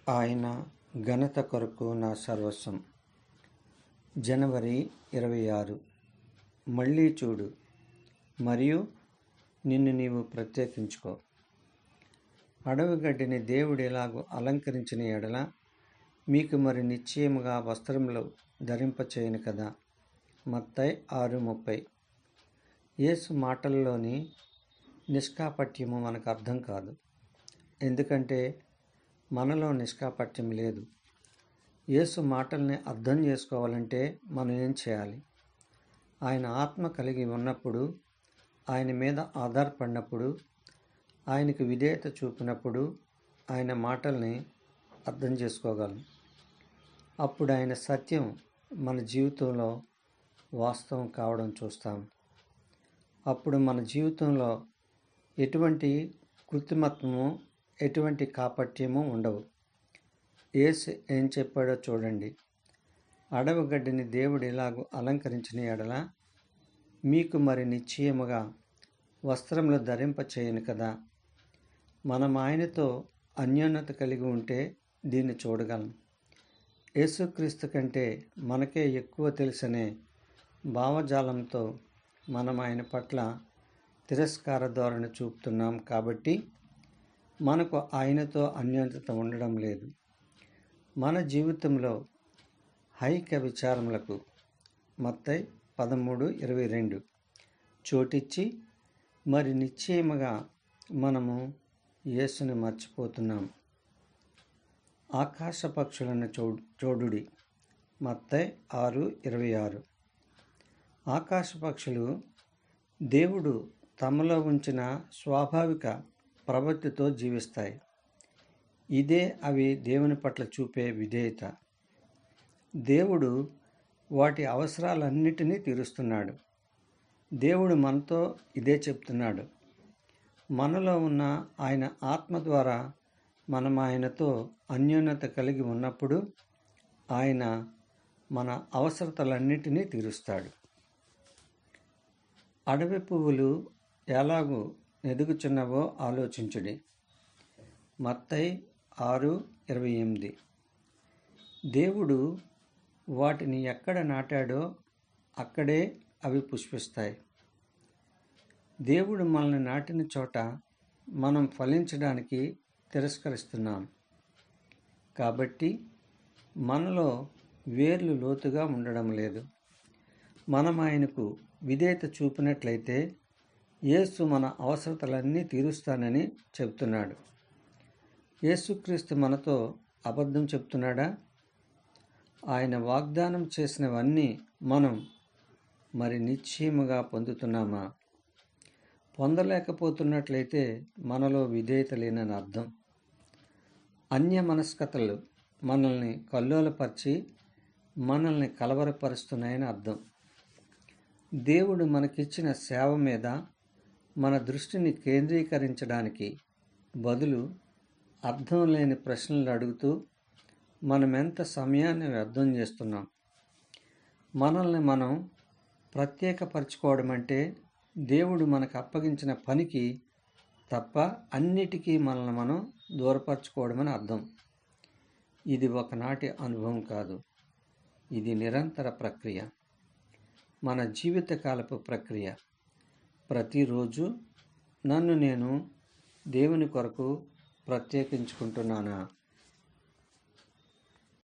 ఆయన ఘనత కొరకు నా సర్వస్వం. జనవరి 26. మళ్ళీ చూడు మరియు నిన్ను నీవు ప్రత్యేకించుకో. అడవి గడ్డిని దేవుడు ఎలాగూ అలంకరించిన ఎడల మీకు మరి నిశ్చయముగా వస్త్రములు ధరింపచేయను కదా. మత్తయి 6:30. యేసు మాటల్లోని నిష్కాపట్యము మనకు అర్థం కాదు, ఎందుకంటే మనలో నిష్కాపట్యం లేదు. యేసు మాటల్ని అర్థం చేసుకోవాలంటే మనం ఏం చేయాలి? ఆయన ఆత్మ కలిగి ఉన్నప్పుడు, ఆయన మీద ఆధారపడినప్పుడు, ఆయనకు విధేయత చూపినప్పుడు ఆయన మాటల్ని అర్థం చేసుకోగలం. అప్పుడు ఆయన సత్యం మన జీవితంలో వాస్తవం కావడం చూస్తాం. అప్పుడు మన జీవితంలో ఎటువంటి కృత్రిమత్వము, ఎటువంటి కాపట్యము ఉండవు. యేసు ఏం చెప్పాడో చూడండి. అడవి గడ్డిని దేవుడు ఎలాగూ అలంకరించిన ఎడల మీకు మరి నిశ్చయముగా వస్త్రములు ధరింపచేయను కదా. మనం ఆయనతో అన్యోన్యత కలిగి ఉంటే దీన్ని చూడగలం. యేసుక్రీస్తు కంటే మనకే ఎక్కువ తెలుసనే భావజాలంతో మనం ఆయన పట్ల తిరస్కార ధోరణి చూపుతున్నాం కాబట్టి మనకు ఆయనతో అన్యోన్యత ఉండడం లేదు. మన జీవితంలో హైక విచారములకు మత్తయి 13:22 చోటిచ్చి మరి నిశ్చయముగా మనము యేసుని మర్చిపోతున్నాం. ఆకాశ పక్షులను చూడుడి. మత్తయి 6:26. ఆకాశ పక్షులు దేవుడు తమలో ఉంచిన స్వాభావిక ప్రవృత్తితో జీవిస్తాయి. ఇదే అవి దేవుని పట్ల చూపే విధేయత. దేవుడు వాటి అవసరాలన్నిటినీ తీరుస్తున్నాడు. దేవుడు మనతో ఇదే చెప్తున్నాడు. మనలో ఉన్న ఆయన ఆత్మ ద్వారా మనం ఆయనతో అన్యోన్యత కలిగి ఉన్నప్పుడు ఆయన మన అవసరతలన్నిటినీ తీరుస్తాడు. అడవి పువ్వులు ఎలాగూ ఎదుగుచున్నవో ఆలోచించుడి. మత్తయి 6:28. దేవుడు వాటిని ఎక్కడ నాటాడో అక్కడే అవి పుష్పిస్తాయి. దేవుడు మనల్ని నాటిన చోట మనం ఫలించడానికి తిరస్కరిస్తున్నాం. కాబట్టి మనలో వేర్లు లోతుగా ఉండడం లేదు. మనం ఆయనకు విధేయత చూపినట్లయితే యేసు మన అవసరతలన్నీ తీరుస్తానని చెబుతున్నాడు. యేసుక్రీస్తు మనతో అబద్ధం చెప్తున్నాడా? ఆయన వాగ్దానం చేసినవన్నీ మనం మరి నిశ్చయముగా పొందుతున్నామా? పొందలేకపోతున్నట్లయితే మనలో విధేయత లేనని అర్థం. అన్య మనస్కతలు మనల్ని కల్లోలపరిచి మనల్ని కలవరపరుస్తున్నాయని అర్థం. దేవుడు మనకిచ్చిన సేవ మీద మన దృష్టిని కేంద్రీకరించడానికి బదులు అర్థం లేని ప్రశ్నలు అడుగుతూ మనమెంత సమయాన్ని వ్యర్థం చేస్తున్నాం. మనల్ని మనం ప్రత్యేకపరచుకోవడం అంటే దేవుడు మనకు అప్పగించిన పనికి తప్ప అన్నిటికీ మనల్ని మనం దూరపరచుకోవడమని అర్థం. ఇది ఒకనాటి అనుభవం కాదు, ఇది నిరంతర ప్రక్రియ, మన జీవితకాలపు ప్రక్రియ. ప్రతిరోజు నన్ను నేను దేవుని కొరకు ప్రత్యేకించుకుంటున్నానా?